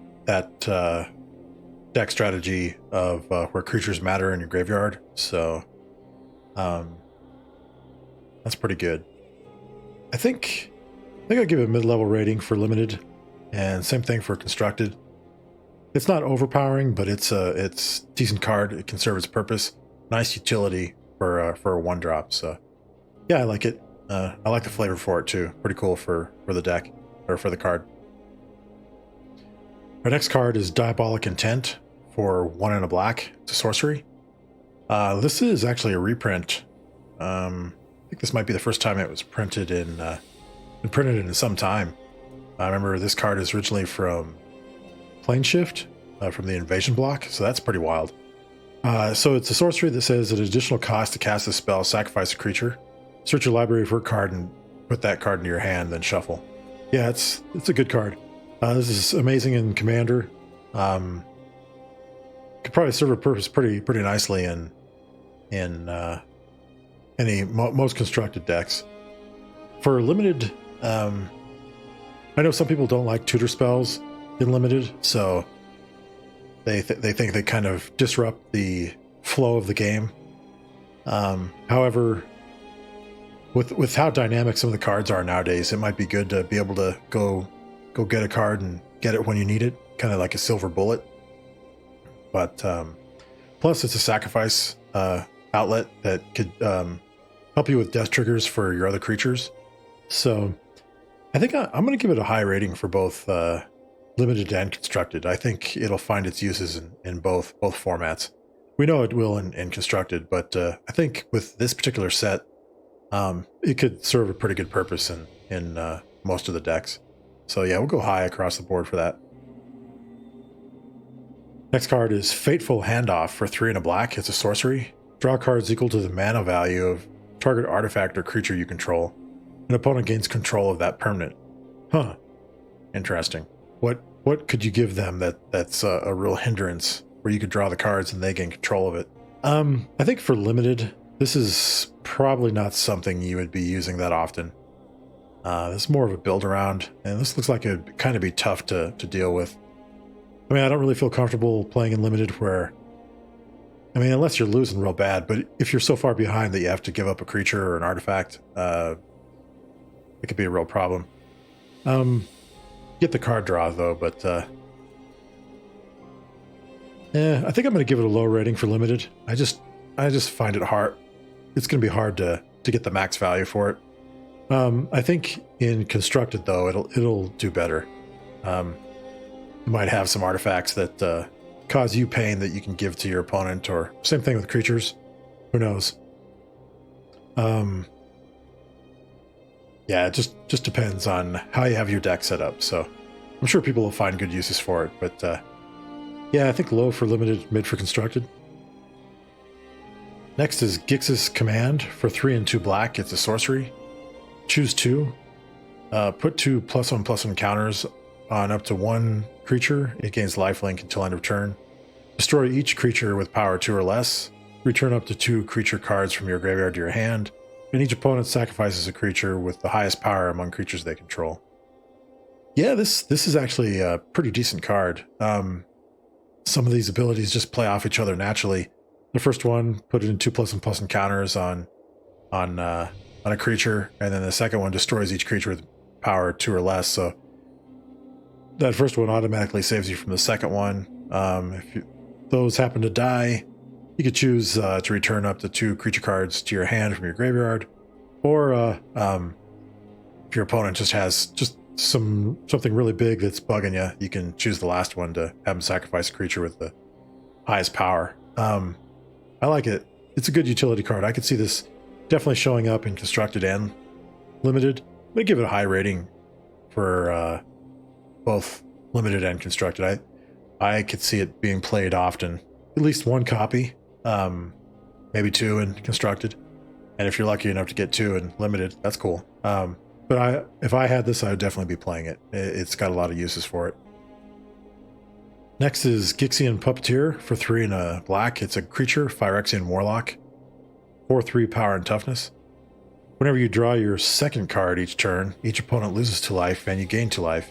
A: deck strategy of where creatures matter in your graveyard, so that's pretty good. I think I'll give it a mid-level rating for limited, and same thing for constructed. It's not overpowering, but it's decent card. It can serve its purpose. Nice utility for a 1-drop. So yeah, I like it. I like the flavor for it too. Pretty cool for the deck, or for the card. Our next card is Diabolic Intent for 1 and a black. It's a sorcery. This is actually a reprint. I think this might be the first time it was printed been printed in some time. I remember this card is originally from Plane Shift, from the Invasion block, so that's pretty wild. So it's a sorcery that says at an additional cost to cast a spell, sacrifice a creature, search your library for a card, and put that card into your hand, then shuffle. Yeah, it's a good card. This is amazing in Commander. Could probably serve a purpose pretty nicely in most constructed decks. For limited, I know some people don't like tutor spells in limited, so they think they kind of disrupt the flow of the game. However, with how dynamic some of the cards are nowadays, it might be good to be able to go get a card and get it when you need it, kind of like a silver bullet. But plus, it's a sacrifice outlet that could help you with death triggers for your other creatures. So I think I'm going to give it a high rating for both limited and constructed. I think it'll find its uses in both formats. We know it will in constructed, but I think with this particular set, it could serve a pretty good purpose in most of the decks. So yeah, we'll go high across the board for that. Next card is Fateful Handoff for 3 and a black. It's a sorcery. Draw cards equal to the mana value of target artifact or creature you control. An opponent gains control of that permanent. Huh. Interesting. What could you give them that's a real hindrance where you could draw the cards and they gain control of it? I think for limited, this is probably not something you would be using that often. This is more of a build around, and this looks like it'd kind of be tough to deal with. I mean, I don't really feel comfortable playing in limited where, I mean, unless you're losing real bad, but if you're so far behind that you have to give up a creature or an artifact, it could be a real problem. Get the card draw though, but I think I'm going to give it a low rating for limited. I just find it hard. It's going to be hard to get the max value for it. I think in constructed though, it'll do better. You might have some artifacts that cause you pain that you can give to your opponent, or same thing with creatures. Who knows? Yeah, it just depends on how you have your deck set up. So I'm sure people will find good uses for it. But yeah, I think low for limited, mid for constructed. Next is Gix's Command for 3 and 2 black. It's a sorcery. Choose 2. Put 2 +1/+1 counters on up to 1 creature. It gains lifelink until end of turn. Destroy each creature with power 2 or less. Return up to 2 creature cards from your graveyard to your hand. And each opponent sacrifices a creature with the highest power among creatures they control. Yeah, this is actually a pretty decent card. Some of these abilities just play off each other naturally. The first one, put it in 2 +1/+1 counters on a creature, and then the second one destroys each creature with power 2 or less. So that first one automatically saves you from the second one. If those happen to die, you could choose to return up to 2 creature cards to your hand from your graveyard, or if your opponent just has something really big that's bugging you, you can choose the last one to have them sacrifice a creature with the highest power. I like it. It's a good utility card. I could see this definitely showing up in constructed and limited. I'm gonna give it a high rating for both limited and constructed. I could see it being played often. At least 1 copy, maybe 2 in constructed, and if you're lucky enough to get 2 in limited, that's cool. But if I had this, I would definitely be playing it. It's got a lot of uses for it. Next is Gixian Puppeteer for 3 and a black. It's a creature, Phyrexian Warlock, 4/3 power and toughness. Whenever you draw your second card each turn, each opponent loses 2 life and you gain 2 life.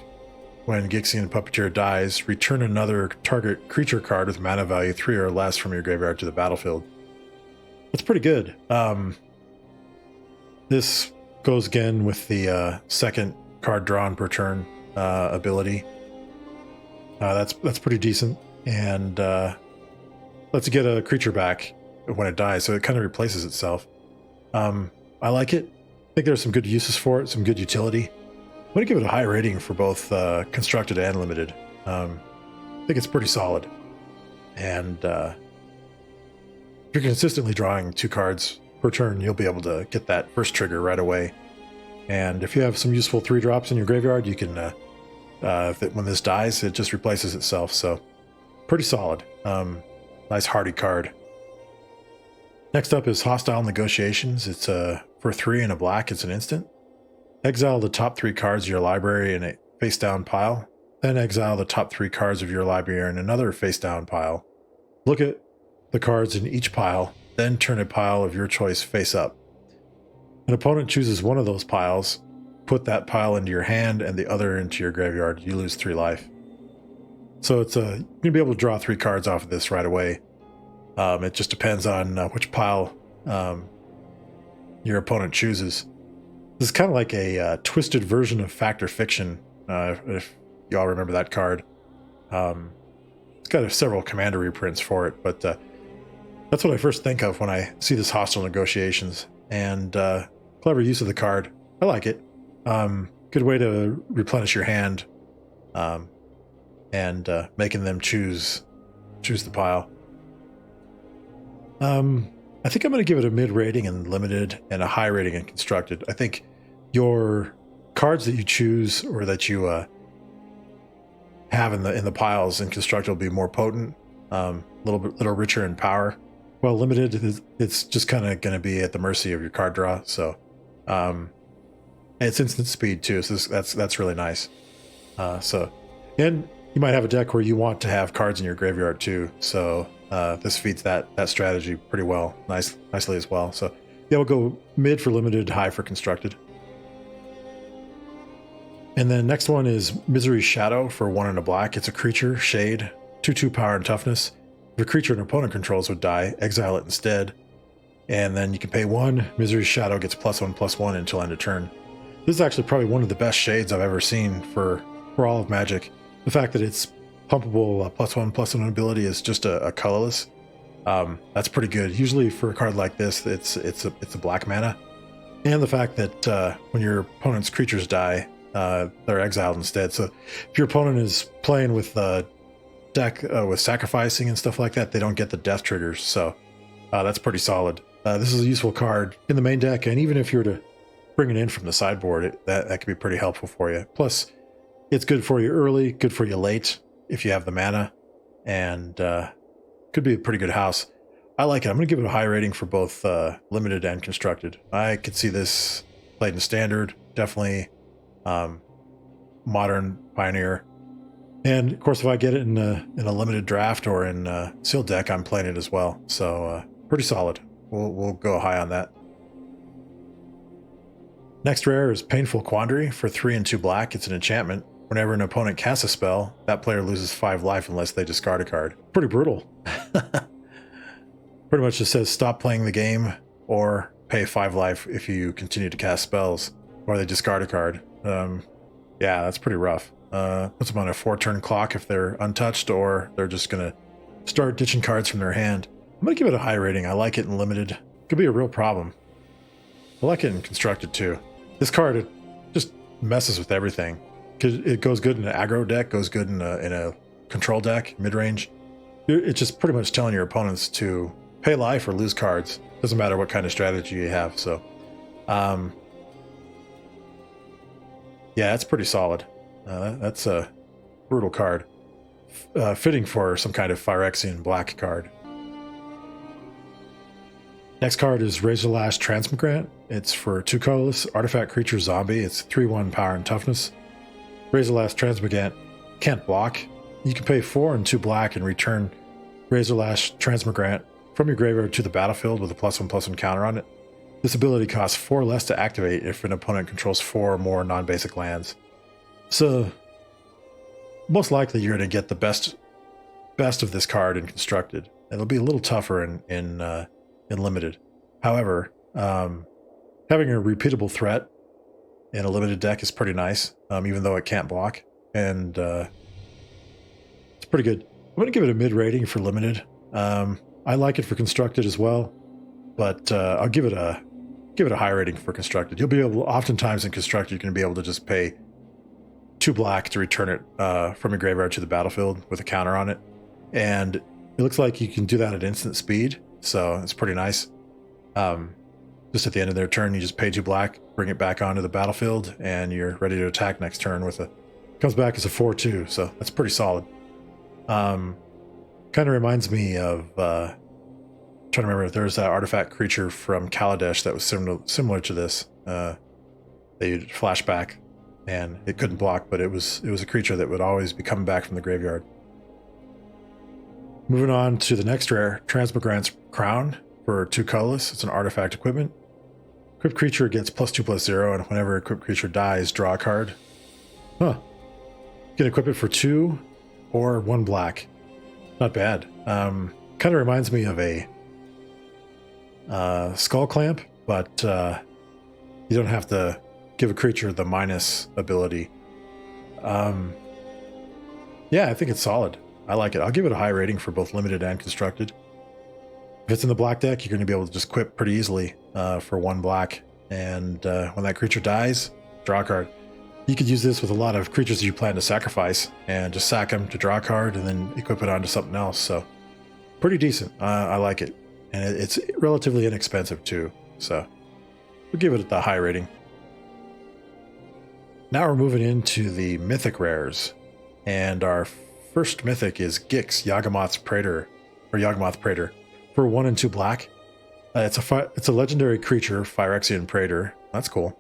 A: When Gixian Puppeteer dies, return another target creature card with mana value 3 or less from your graveyard to the battlefield. That's pretty good. This goes again with the second card drawn per turn ability. That's pretty decent, and lets you get a creature back when it dies, so it kind of replaces itself. I like it. I think there's some good uses for it, some good utility. I'm going to give it a high rating for both constructed and limited. I think it's pretty solid. And if you're consistently drawing 2 cards per turn, you'll be able to get that first trigger right away. And if you have some useful 3-drops in your graveyard, you can, when this dies, it just replaces itself. So pretty solid. Nice hardy card. Next up is Hostile Negotiations. It's for 3 and a black. It's an instant. Exile the top 3 cards of your library in a face-down pile. Then exile the top 3 cards of your library in another face-down pile. Look at the cards in each pile, then turn a pile of your choice face up. An opponent chooses one of those piles, put that pile into your hand and the other into your graveyard. You lose 3 life. So it's you're going to be able to draw 3 cards off of this right away. It just depends on which pile your opponent chooses. This is kind of like a twisted version of Fact or Fiction, if you all remember that card. It's got several commander reprints for it, but that's what I first think of when I see this Hostile Negotiations. And clever use of the card. I like it. Good way to replenish your hand, and making them choose the pile. I think I'm going to give it a mid rating in limited and a high rating in constructed. I think your cards that you choose or that you have in the piles in constructed will be more potent. little richer in power. Well, limited, it's just kind of going to be at the mercy of your card draw. So, it's instant speed too. So that's really nice. And you might have a deck where you want to have cards in your graveyard too. So this feeds that strategy pretty well, nicely as well. So yeah, we'll go mid for limited, high for constructed. And then next one is Misery Shadow for 1 and a black. It's a creature, shade, 2/2 power and toughness. If a creature an opponent controls would die, exile it instead. And then you can pay 1. Misery Shadow gets +1/+1 until end of turn. This is actually probably one of the best shades I've ever seen for all of Magic. The fact that it's pumpable +1/+1 ability is just a colorless. That's pretty good. Usually for a card like this, it's a black mana. And the fact that when your opponent's creatures die, they're exiled instead. So if your opponent is playing with the deck with sacrificing and stuff like that, they don't get the death triggers. So that's pretty solid. This is a useful card in the main deck, and even if you were to bring it in from the sideboard, that could be pretty helpful for you. Plus, it's good for you early, good for you late if you have the mana, and could be a pretty good house. I like it. I'm going to give it a high rating for both limited and constructed. I could see this played in standard, definitely modern, pioneer, and of course if I get it in a limited draft or in a sealed deck, I'm playing it as well. So pretty solid. We'll go high on that. Next rare is Painful Quandary for 3 and 2 black. It's an enchantment. Whenever an opponent casts a spell, that player loses 5 life unless they discard a card. Pretty brutal. Pretty much just says stop playing the game or pay 5 life if you continue to cast spells, or they discard a card. Yeah, that's pretty rough. Puts them on a 4-turn clock if they're untouched, or they're just going to start ditching cards from their hand. I'm going to give it a high rating. I like it in limited. Could be a real problem. I like it in constructed too. This card, it just messes with everything. It goes good in an aggro deck, goes good in a control deck, mid-range. It's just pretty much telling your opponents to pay life or lose cards. Doesn't matter what kind of strategy you have. So, yeah, it's pretty solid. That's a brutal card. Fitting for some kind of Phyrexian black card. Next card is Razorlash Transmigrant. It's for 2 colorless, artifact creature zombie. It's 3/1 power and toughness. Razorlash Transmigrant can't block. You can pay 4 and 2 black and return Razorlash Transmigrant from your graveyard to the battlefield with a +1/+1 counter on it. This ability costs 4 less to activate if an opponent controls 4 or more non-basic lands. So, most likely you're going to get the best of this card in constructed. It'll be a little tougher in limited. However, having a repeatable threat in a limited deck is pretty nice, even though it can't block, and it's pretty good. I'm going to give it a mid rating for limited. I like it for constructed as well, but I'll give it a high rating for constructed. You'll be able, oftentimes in constructed, you're going to be able to just pay 2 black to return it from your graveyard to the battlefield with a counter on it, and it looks like you can do that at instant speed. So it's pretty nice. Just at the end of their turn, you just pay 2 black, bring it back onto the battlefield, and you're ready to attack next turn with comes back as a 4/2. So that's pretty solid. Kind of reminds me of, trying to remember if there's that artifact creature from Kaladesh that was similar to this. They flashback, and it couldn't block, but it was a creature that would always be coming back from the graveyard. Moving on to the next rare, Transmigrant's Crown for 2 colorless. It's an artifact equipment. Equipped creature gets +2/+0, and whenever equipped creature dies, draw a card. Huh. You can equip it for 2 or 1 black. Not bad. Kind of reminds me of a Skull Clamp, but you don't have to give a creature the minus ability. Yeah, I think it's solid. I like it. I'll give it a high rating for both limited and constructed. If it's in the black deck, you're going to be able to just equip pretty easily for 1 black. And when that creature dies, draw a card. You could use this with a lot of creatures that you plan to sacrifice and just sack them to draw a card and then equip it onto something else. So pretty decent. I like it. And it's relatively inexpensive too. So we'll give it the high rating. Now we're moving into the Mythic rares. And our first mythic is Gix, Yawgmoth's Praetor, or Yawgmoth Praetor, for 1 and 2 black. It's a legendary creature, Phyrexian Praetor. That's cool.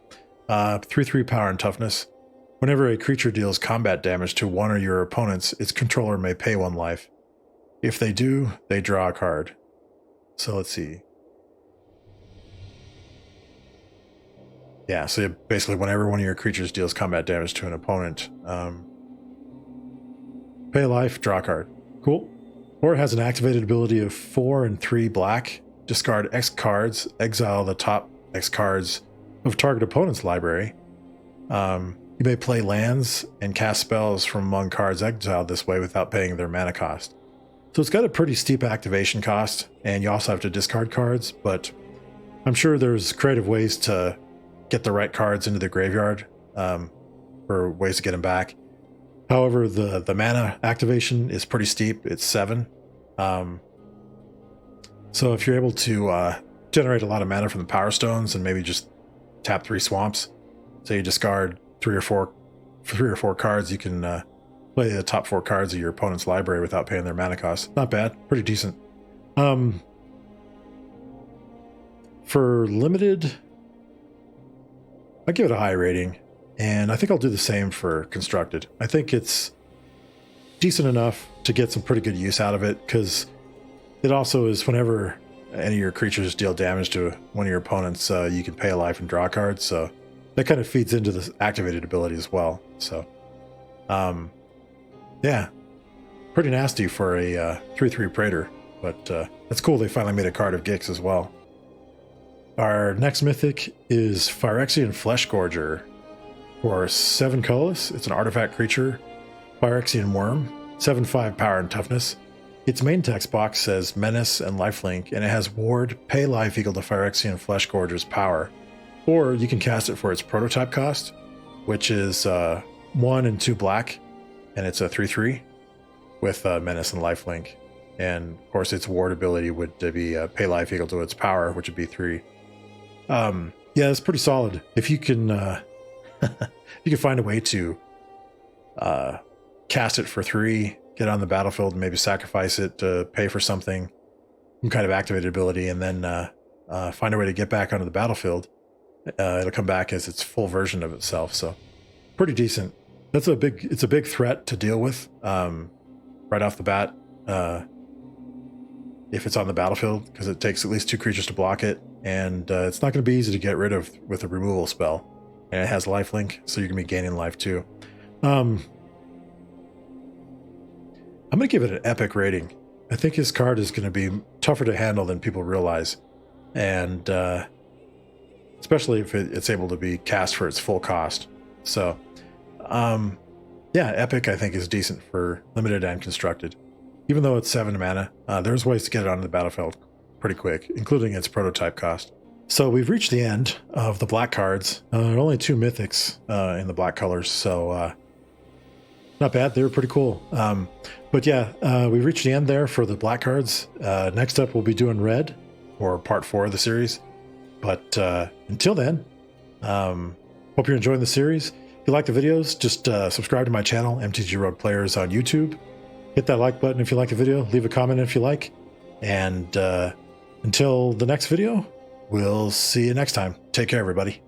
A: 3/3 power and toughness. Whenever a creature deals combat damage to one of your opponents, its controller may pay 1 life. If they do, they draw a card. So let's see. Yeah, so basically whenever one of your creatures deals combat damage to an opponent, pay a life, draw a card. Cool. Or it has an activated ability of 4 and 3 black. Discard X cards, exile the top X cards of target opponent's library. You may play lands and cast spells from among cards exiled this way without paying their mana cost. So it's got a pretty steep activation cost, and you also have to discard cards, but I'm sure there's creative ways to get the right cards into the graveyard, or ways to get them back. However, the mana activation is pretty steep. It's 7. So if you're able to generate a lot of mana from the Power Stones and maybe just tap 3 swamps, so you discard 3 or 4 cards, you can play the top 4 cards of your opponent's library without paying their mana cost. Not bad, pretty decent. For limited, I give it a high rating, and I think I'll do the same for constructed. I think it's decent enough to get some pretty good use out of it, because it also is whenever any of your creatures deal damage to one of your opponents, you can pay a life and draw cards, so that kind of feeds into the activated ability as well. So, yeah, pretty nasty for a 3/3 Praetor, but that's cool they finally made a card of Gix as well. Our next mythic is Phyrexian Fleshgorger. For 7 colorless, it's an artifact creature, Phyrexian Worm, 7/5 power and toughness. Its main text box says Menace and Lifelink, and it has Ward, pay life equal to Phyrexian Fleshgorger's power. Or you can cast it for its prototype cost, which is 1 and 2 black, and it's a 3/3 with Menace and Lifelink. And of course, its Ward ability would be pay life equal to its power, which would be 3. Yeah, it's pretty solid. If you can, you can find a way to cast it for 3, get on the battlefield, and maybe sacrifice it to pay for some kind of activated ability, and then find a way to get back onto the battlefield. It'll come back as its full version of itself. So pretty decent. It's a big threat to deal with right off the bat if it's on the battlefield, because it takes at least 2 creatures to block it, and it's not going to be easy to get rid of with a removal spell. And it has lifelink, so you're going to be gaining life too. I'm going to give it an epic rating. I think his card is going to be tougher to handle than people realize, and especially if it's able to be cast for its full cost. So, yeah, epic I think is decent for limited and constructed. Even though it's 7 mana, there's ways to get it onto the battlefield pretty quick, including its prototype cost. So we've reached the end of the black cards. There are only 2 mythics in the black colors, so not bad. They were pretty cool. But yeah, we've reached the end there for the black cards. Next up, we'll be doing red, or part 4 of the series. But until then, hope you're enjoying the series. If you like the videos, just subscribe to my channel, MTG Rogue Players on YouTube. Hit that like button if you like the video. Leave a comment if you like. And until the next video, we'll see you next time. Take care, everybody.